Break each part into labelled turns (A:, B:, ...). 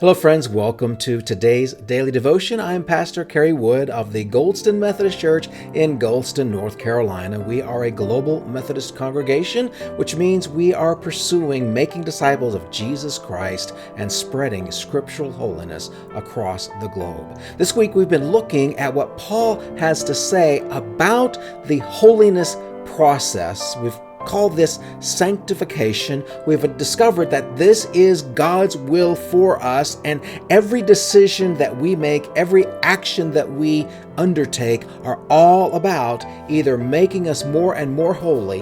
A: Hello friends, welcome to today's daily devotion. I am Pastor Kerry Wood of the Goldston Methodist Church in Goldston, North Carolina. We are a global Methodist congregation, which means we are pursuing making disciples of Jesus Christ and spreading scriptural holiness across the globe. This week we've been looking at what Paul has to say about the holiness process. We've called this sanctification. We've discovered that this is God's will for us, and every decision that we make, every action that we undertake are all about either making us more and more holy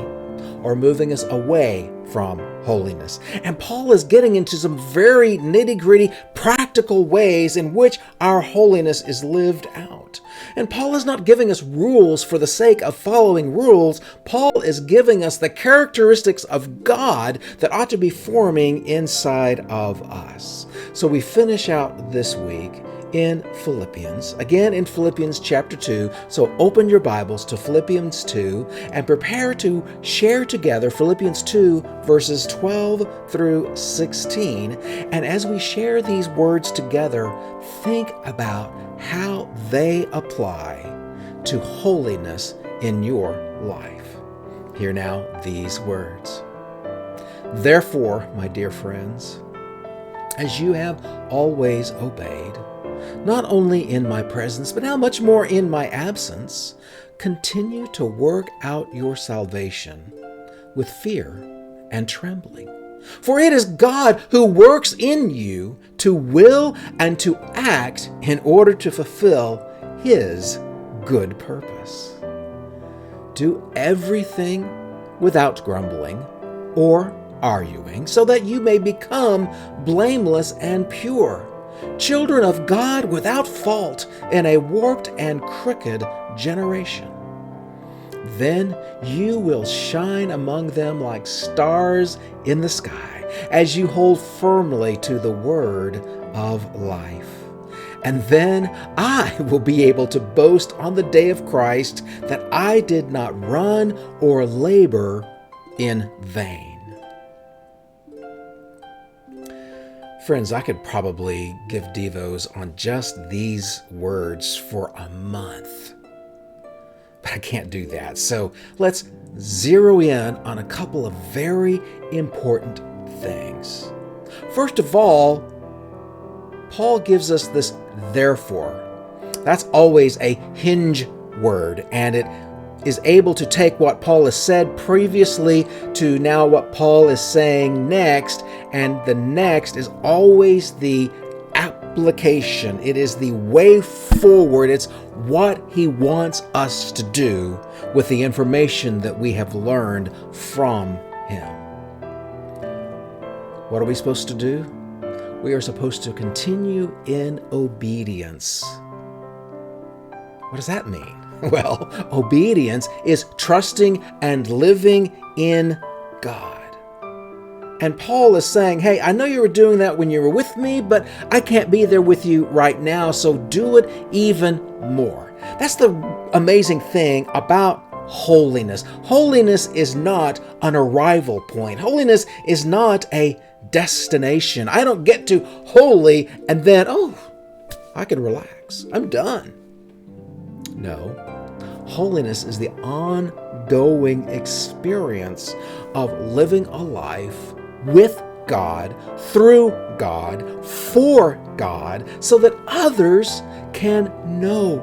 A: or moving us away from holiness. And Paul is getting into some very nitty-gritty practical ways in which our holiness is lived out. And Paul is not giving us rules for the sake of following rules. Paul is giving us the characteristics of God that ought to be forming inside of us. So we finish out this week in Philippians, again in Philippians chapter 2. So open your Bibles to Philippians 2 and prepare to share together Philippians 2 verses 12 through 16. And as we share these words together, think about how they apply to holiness in your life. Hear now these words. Therefore, my dear friends, as you have always obeyed, not only in my presence, but how much more in my absence, continue to work out your salvation with fear and trembling. For it is God who works in you to will and to act in order to fulfill His good purpose. Do everything without grumbling or arguing, so that you may become blameless and pure, children of God without fault in a warped and crooked generation. Then you will shine among them like stars in the sky as you hold firmly to the word of life. And then I will be able to boast on the day of Christ that I did not run or labor in vain. Friends, I could probably give Devos on just these words for a month, but I can't do that. So let's zero in on a couple of very important things. First of all, Paul gives us this therefore. That's always a hinge word, and it is able to take what Paul has said previously to now what Paul is saying next, and the next is always the application. It is the way forward. It's what he wants us to do with the information that we have learned from him. What are we supposed to do? We are supposed to continue in obedience. What does that mean? Well, obedience is trusting and living in God. And Paul is saying, hey, I know you were doing that when you were with me, but I can't be there with you right now, so do it even more. That's the amazing thing about holiness. Holiness is not an arrival point. Holiness is not a destination. I don't get to holy and then, I can relax. I'm done. No. Holiness is the ongoing experience of living a life with God, through God, for God, so that others can know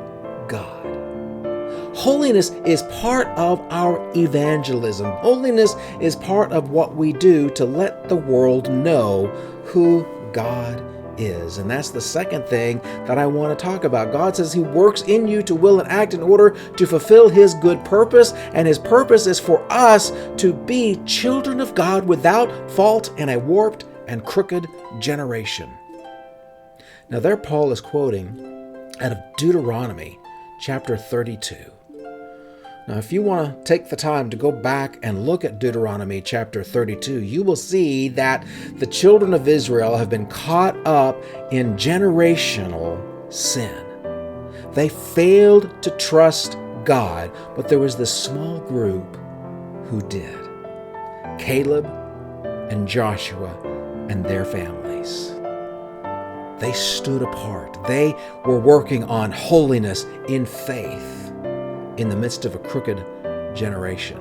A: God. Holiness is part of our evangelism. Holiness is part of what we do to let the world know who God is. And that's the second thing that I want to talk about. God says He works in you to will and act in order to fulfill His good purpose, and His purpose is for us to be children of God without fault in a warped and crooked generation. Now there Paul is quoting out of Deuteronomy chapter 32. Now, if you want to take the time to go back and look at Deuteronomy chapter 32, you will see that the children of Israel have been caught up in generational sin. They failed to trust God, but there was this small group who did. Caleb and Joshua and their families. They stood apart. They were working on holiness in faith in the midst of a crooked generation.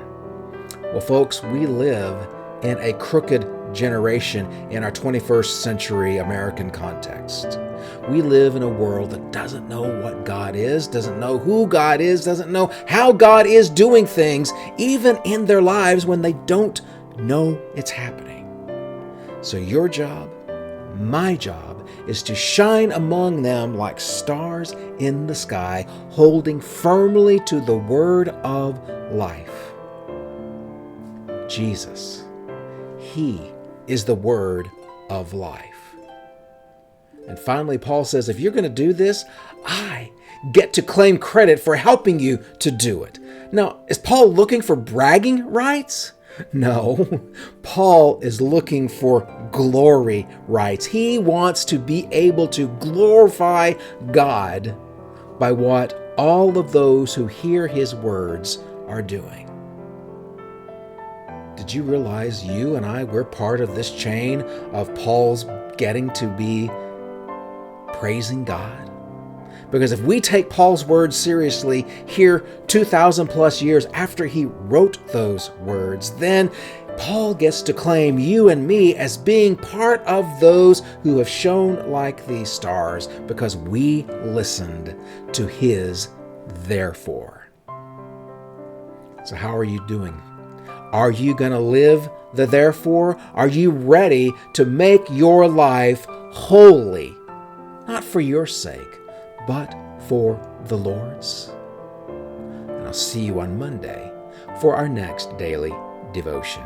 A: Well, folks, we live in a crooked generation in our 21st century American context. We live in a world that doesn't know what God is, doesn't know who God is, doesn't know how God is doing things, even in their lives when they don't know it's happening. So your job, my job, is to shine among them like stars in the sky, holding firmly to the word of life. Jesus, He is the word of life. And finally, Paul says, if you're going to do this, I get to claim credit for helping you to do it. Now, is Paul looking for bragging rights? No, Paul is looking for glory rights. He wants to be able to glorify God by what all of those who hear his words are doing. Did you realize you and I, we're part of this chain of Paul's getting to be praising God? Because if we take Paul's words seriously here 2,000 plus years after he wrote those words, then Paul gets to claim you and me as being part of those who have shone like these stars because we listened to his therefore. So how are you doing? Are you going to live the therefore? Are you ready to make your life holy? Not for your sake, but for the Lord's. And I'll see you on Monday for our next daily devotion.